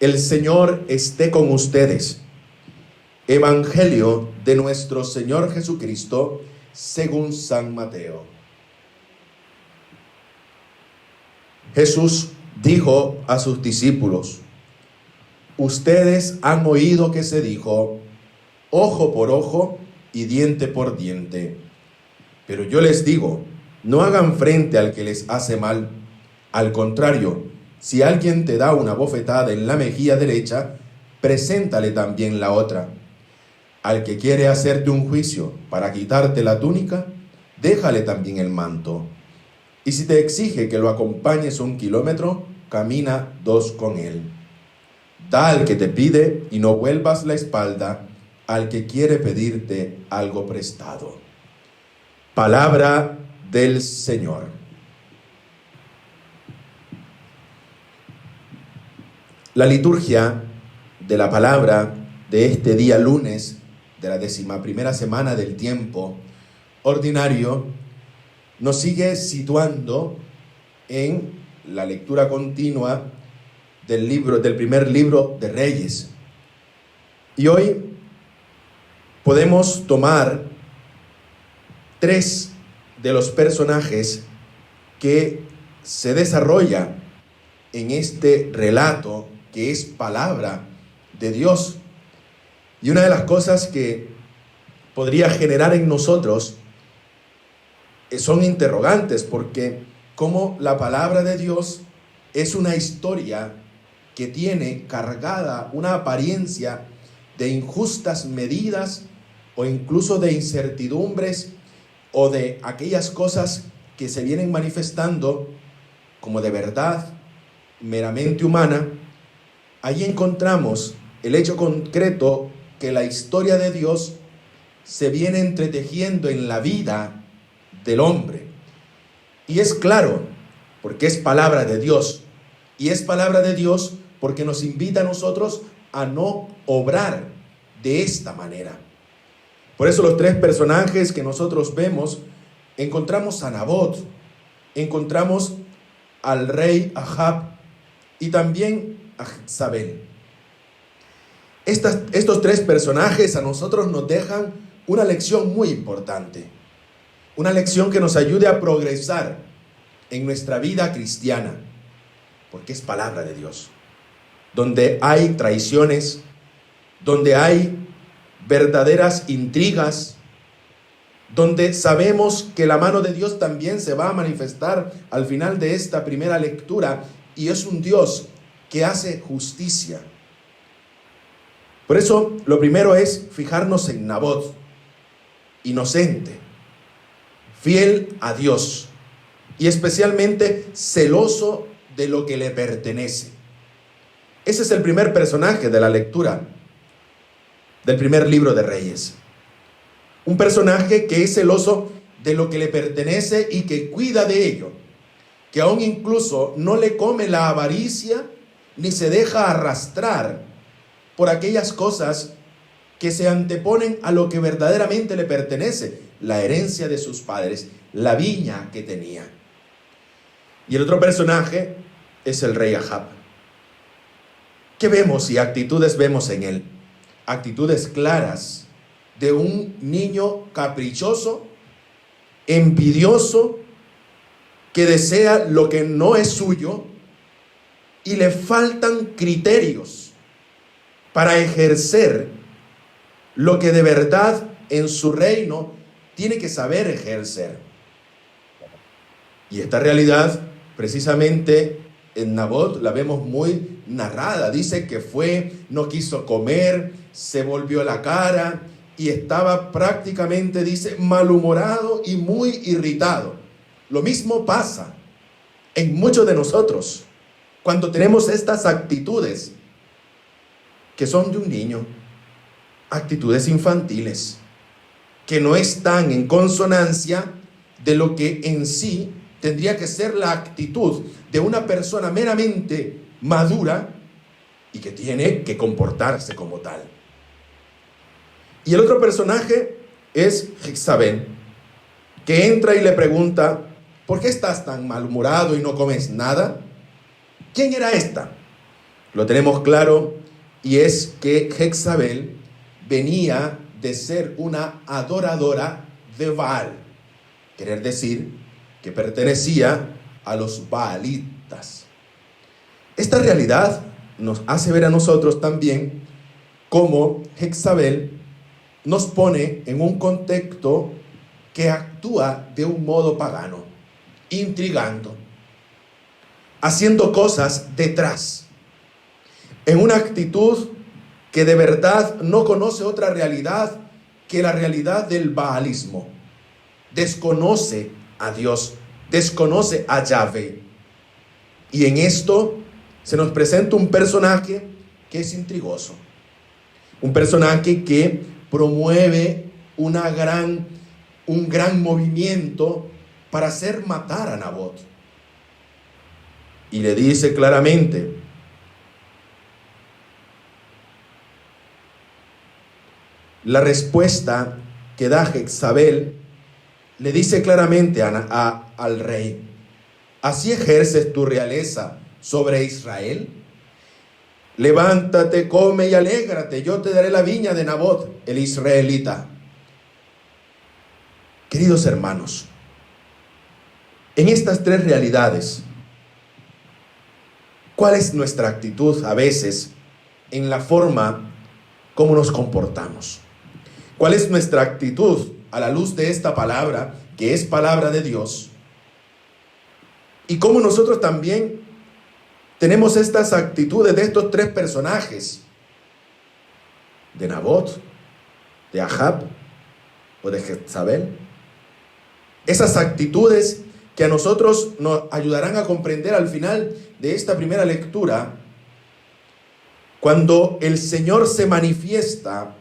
El Señor esté con ustedes. Evangelio de nuestro Señor Jesucristo según San Mateo. Jesús dijo a sus discípulos: ustedes han oído que se dijo, ojo por ojo y diente por diente. Pero yo les digo, no hagan frente al que les hace mal. Al contrario, si alguien te da una bofetada en la mejilla derecha, preséntale también la otra. Al que quiere hacerte un juicio para quitarte la túnica, déjale también el manto. Y si te exige que lo acompañes 1 kilómetro, camina 2 con él. Da al que te pide y no vuelvas la espalda al que quiere pedirte algo prestado. Palabra del Señor. La liturgia de la palabra de este día lunes de la 11ª semana del tiempo ordinario nos sigue situando en la lectura continua del primer libro de Reyes. Y hoy podemos tomar 3 de los personajes que se desarrolla en este relato que es palabra de Dios. Y una de las cosas que podría generar en nosotros son interrogantes, porque como la palabra de Dios es una historia que tiene cargada una apariencia de injustas medidas o incluso de incertidumbres o de aquellas cosas que se vienen manifestando como de verdad meramente humana, allí encontramos el hecho concreto que la historia de Dios se viene entretejiendo en la vida del hombre. Y es claro, porque es palabra de Dios. Y es palabra de Dios porque nos invita a nosotros a no obrar de esta manera. Por eso los 3 personajes que nosotros vemos, encontramos a Nabot, encontramos al rey Ahab y también a Jezabel. Estos 3 personajes a nosotros nos dejan una lección muy importante, una lección que nos ayude a progresar en nuestra vida cristiana, porque es palabra de Dios, donde hay traiciones, donde hay verdaderas intrigas, donde sabemos que la mano de Dios también se va a manifestar al final de esta primera lectura, y es un Dios que hace justicia. Por eso, lo primero es fijarnos en Nabot, inocente, fiel a Dios y especialmente celoso de lo que le pertenece. Ese es el primer personaje de la lectura del primer libro de Reyes. Un personaje que es celoso de lo que le pertenece y que cuida de ello, que aún incluso no le come la avaricia ni se deja arrastrar por aquellas cosas que se anteponen a lo que verdaderamente le pertenece, la herencia de sus padres, la viña que tenía. Y el otro personaje es el rey Ahab. ¿Qué vemos y actitudes vemos en él? Actitudes claras de un niño caprichoso, envidioso, que desea lo que no es suyo y le faltan criterios para ejercer lo que de verdad en su reino tiene que saber ejercer. Y esta realidad, precisamente en Nabot, la vemos muy narrada. Dice que no quiso comer, se volvió la cara y estaba prácticamente, dice, malhumorado y muy irritado. Lo mismo pasa en muchos de nosotros cuando tenemos estas actitudes que son de un niño, actitudes infantiles, que no están en consonancia de lo que en sí tendría que ser la actitud de una persona meramente madura y que tiene que comportarse como tal. Y el otro personaje es Jezabel, que entra y le pregunta: ¿por qué estás tan malhumorado y no comes nada? ¿Quién era esta? Lo tenemos claro, y es que Jezabel venía de ser una adoradora de Baal, querer decir que pertenecía a los baalitas. Esta realidad nos hace ver a nosotros también cómo Jezabel nos pone en un contexto que actúa de un modo pagano, intrigando, haciendo cosas detrás, en una actitud que de verdad no conoce otra realidad que la realidad del baalismo. Desconoce a Dios, desconoce a Yahvé. Y en esto se nos presenta un personaje que es intrigoso, un personaje que promueve un gran movimiento para hacer matar a Nabot. Y le dice claramente: la respuesta que da Jezabel le dice claramente al rey: ¿así ejerces tu realeza sobre Israel? Levántate, come y alégrate, yo te daré la viña de Nabot, el israelita. Queridos hermanos, en estas tres realidades, ¿cuál es nuestra actitud a veces en la forma como nos comportamos? ¿Cuál es nuestra actitud a la luz de esta palabra, que es palabra de Dios? Y cómo nosotros también tenemos estas actitudes de estos tres personajes, de Nabot, de Ahab o de Jezabel. Esas actitudes que a nosotros nos ayudarán a comprender al final de esta primera lectura, cuando el Señor se manifiesta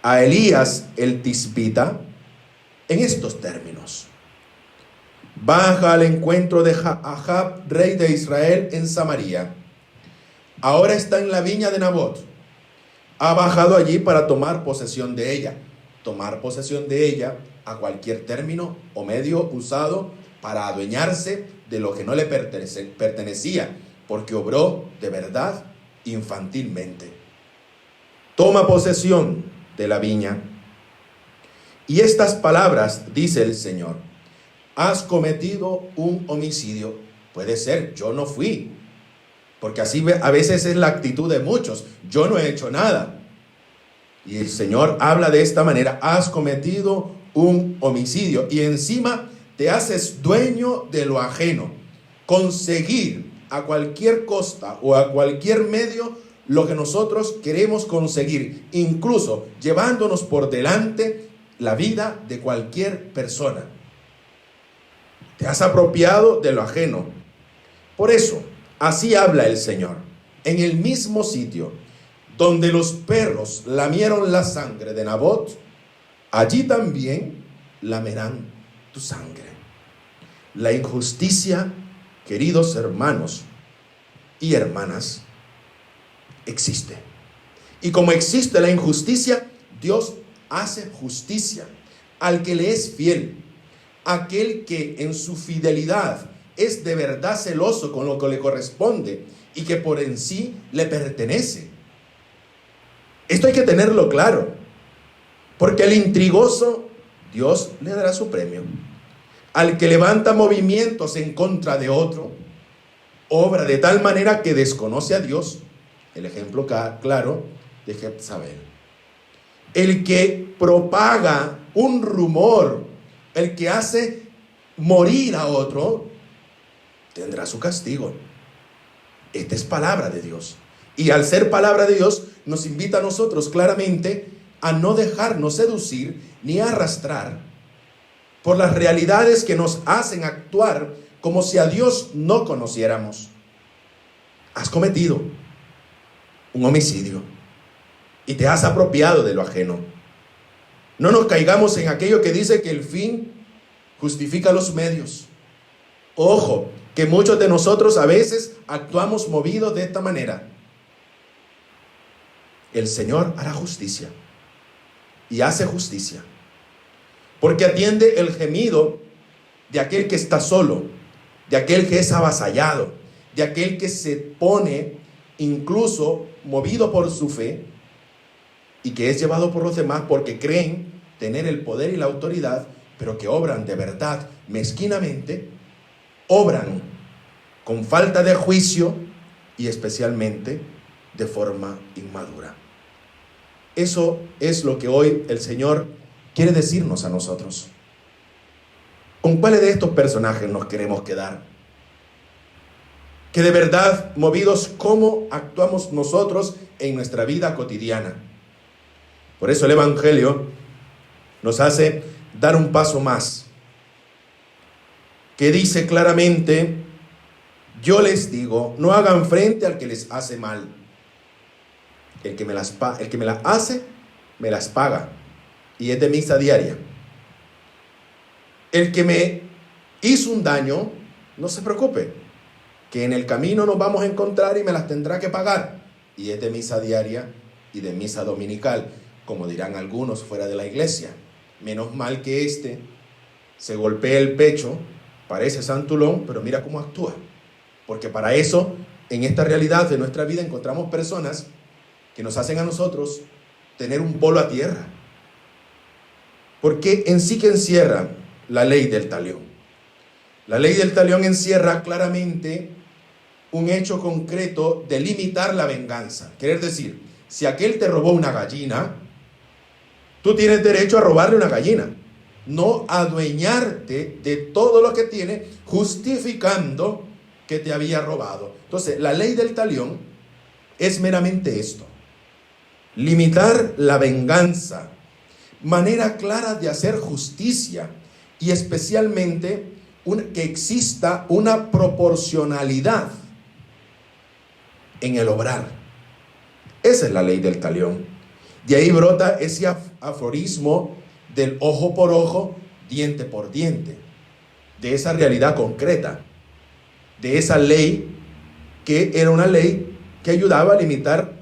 a Elías el tisbita en estos términos: baja al encuentro de Ahab, rey de Israel, en Samaria. Ahora está en la viña de Nabot. Ha bajado allí para tomar posesión de ella. Tomar posesión de ella a cualquier término o medio usado para adueñarse de lo que no le pertenecía, porque obró de verdad infantilmente. Toma posesión de la viña. Y estas palabras dice el Señor: has cometido un homicidio. Puede ser, yo no fui, porque así a veces es la actitud de muchos: yo no he hecho nada. Y el Señor habla de esta manera: has cometido un homicidio, y encima te haces dueño de lo ajeno. Conseguir a cualquier costa o a cualquier medio lo que nosotros queremos conseguir, incluso llevándonos por delante la vida de cualquier persona. Te has apropiado de lo ajeno. Por eso, así habla el Señor: en el mismo sitio donde los perros lamieron la sangre de Nabot, allí también lamerán tu sangre. La injusticia, queridos hermanos y hermanas, existe. Y como existe la injusticia, Dios hace justicia al que le es fiel, aquel que en su fidelidad es de verdad celoso con lo que le corresponde y que por en sí le pertenece. Esto hay que tenerlo claro, porque al intrigoso Dios le dará su premio. Al que levanta movimientos en contra de otro, obra de tal manera que desconoce a Dios. El ejemplo claro de Jezabel. El que propaga un rumor, el que hace morir a otro, tendrá su castigo. Esta es palabra de Dios. Y al ser palabra de Dios, nos invita a nosotros claramente a no dejarnos seducir ni arrastrar por las realidades que nos hacen actuar como si a Dios no conociéramos. Has cometido un homicidio y te has apropiado de lo ajeno. No nos caigamos en aquello que dice que el fin justifica los medios. Ojo, que muchos de nosotros a veces actuamos movidos de esta manera. El Señor hará justicia y hace justicia, porque atiende el gemido de aquel que está solo, de aquel que es avasallado, de aquel que se pone incluso movido por su fe y que es llevado por los demás porque creen tener el poder y la autoridad, pero que obran de verdad mezquinamente, obran con falta de juicio y especialmente de forma inmadura. Eso es lo que hoy el Señor quiere decirnos a nosotros. ¿Con cuáles de estos personajes nos queremos quedar? Que de verdad, movidos, ¿cómo actuamos nosotros en nuestra vida cotidiana? Por eso el Evangelio nos hace dar un paso más, que dice claramente: yo les digo, no hagan frente al que les hace mal. El que me las hace, me las paga. Y es de misa diaria. El que me hizo un daño, no se preocupe, que en el camino nos vamos a encontrar y me las tendrá que pagar. Y es de misa diaria y de misa dominical, como dirán algunos fuera de la iglesia. Menos mal que se golpea el pecho, parece santulón, pero mira cómo actúa. Porque para eso, en esta realidad de nuestra vida, encontramos personas que nos hacen a nosotros tener un polo a tierra. Porque en sí que encierra la ley del talión. La ley del talión encierra claramente un hecho concreto de limitar la venganza. Quiere decir, si aquel te robó una gallina, tú tienes derecho a robarle una gallina, no adueñarte de todo lo que tiene, justificando que te había robado. Entonces, la ley del talión es meramente esto: limitar la venganza, manera clara de hacer justicia y especialmente que exista una proporcionalidad en el obrar. Esa es la ley del talión. De ahí brota ese aforismo del ojo por ojo, diente por diente, de esa realidad concreta, de esa ley que era una ley que ayudaba a limitar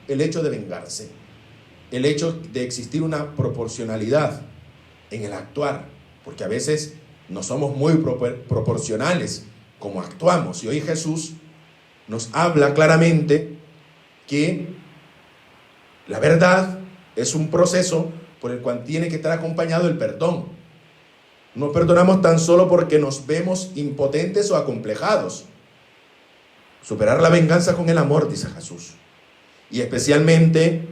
el hecho de vengarse, el hecho de existir una proporcionalidad en el actuar, porque a veces no somos muy proporcionales como actuamos. Y hoy Jesús nos habla claramente que la verdad es un proceso por el cual tiene que estar acompañado el perdón. No perdonamos tan solo porque nos vemos impotentes o acomplejados. Superar la venganza con el amor, dice Jesús. Y especialmente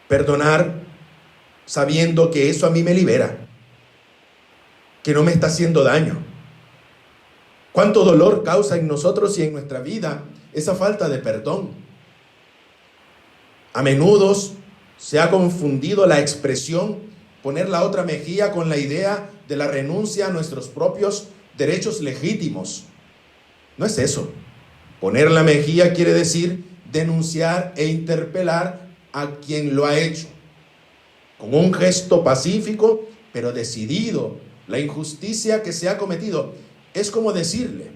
perdonar sabiendo que eso a mí me libera, que no me está haciendo daño. ¿Cuánto dolor causa en nosotros y en nuestra vida esa falta de perdón? A menudo se ha confundido la expresión poner la otra mejilla con la idea de la renuncia a nuestros propios derechos legítimos. No es eso. Poner la mejilla quiere decir denunciar e interpelar a quien lo ha hecho, con un gesto pacífico pero decidido, la injusticia que se ha cometido. Es como decirle: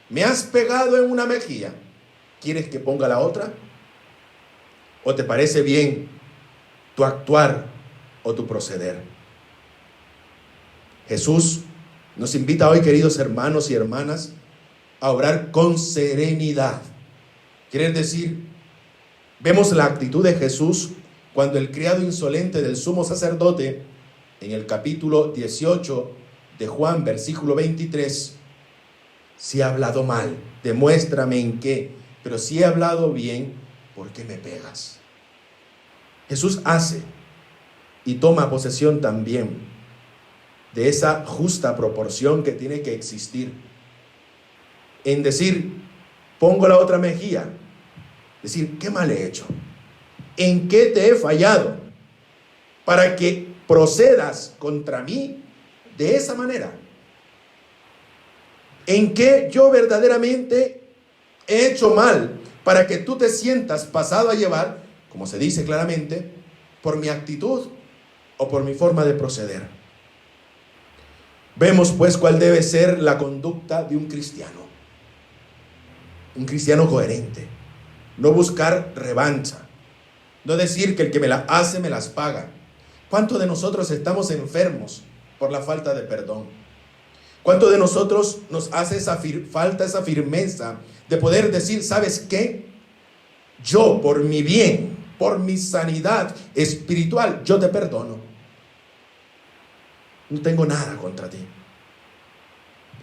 me has pegado en una mejilla, ¿quieres que ponga la otra? ¿O te parece bien tu actuar o tu proceder? Jesús nos invita hoy, queridos hermanos y hermanas, a obrar con serenidad. Quiere decir, vemos la actitud de Jesús cuando el criado insolente del sumo sacerdote, en el capítulo 18 de Juan, versículo 23, si he hablado mal, demuéstrame en qué, pero si he hablado bien, ¿por qué me pegas? Jesús hace y toma posesión también de esa justa proporción que tiene que existir en decir: pongo la otra mejilla, decir, ¿qué mal he hecho? ¿En qué te he fallado? Para que procedas contra mí de esa manera. ¿En qué yo verdaderamente he hecho mal para que tú te sientas pasado a llevar, como se dice claramente, por mi actitud o por mi forma de proceder? Vemos pues cuál debe ser la conducta de un cristiano coherente. No buscar revancha, no decir que el que me las hace me las paga. ¿Cuántos de nosotros estamos enfermos por la falta de perdón? ¿Cuánto de nosotros nos hace falta esa firmeza de poder decir, ¿sabes qué? Yo, por mi bien, por mi sanidad espiritual, yo te perdono. No tengo nada contra ti.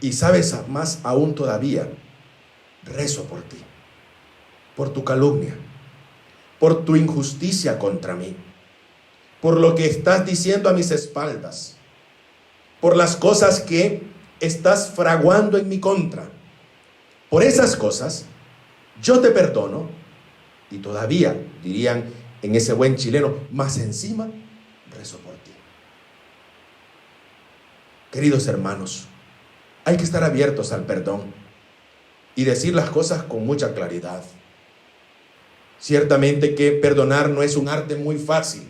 Y sabes, más aún todavía, rezo por ti, por tu calumnia, por tu injusticia contra mí, por lo que estás diciendo a mis espaldas, por las cosas que estás fraguando en mi contra. Por esas cosas, yo te perdono y todavía, dirían en ese buen chileno, más encima, rezo por ti. Queridos hermanos, hay que estar abiertos al perdón y decir las cosas con mucha claridad. Ciertamente que perdonar no es un arte muy fácil,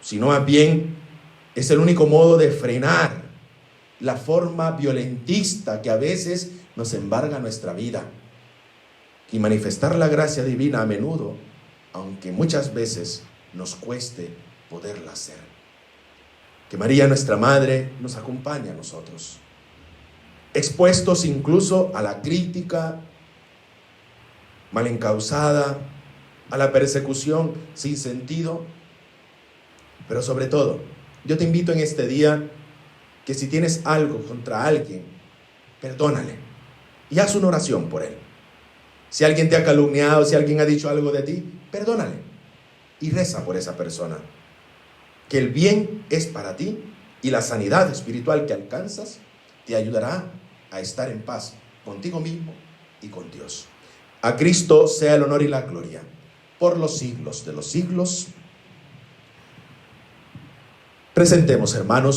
sino más bien es el único modo de frenar la forma violentista que a veces nos embarga nuestra vida y manifestar la gracia divina a menudo, aunque muchas veces nos cueste poderla hacer. Que María, nuestra Madre, nos acompañe a nosotros, expuestos incluso a la crítica mal encausada, a la persecución sin sentido, pero sobre todo, yo te invito en este día que si tienes algo contra alguien, perdónale y haz una oración por él. Si alguien te ha calumniado, si alguien ha dicho algo de ti, perdónale y reza por esa persona. Que el bien es para ti y la sanidad espiritual que alcanzas te ayudará a estar en paz contigo mismo y con Dios. A Cristo sea el honor y la gloria por los siglos de los siglos. Presentemos, hermanos,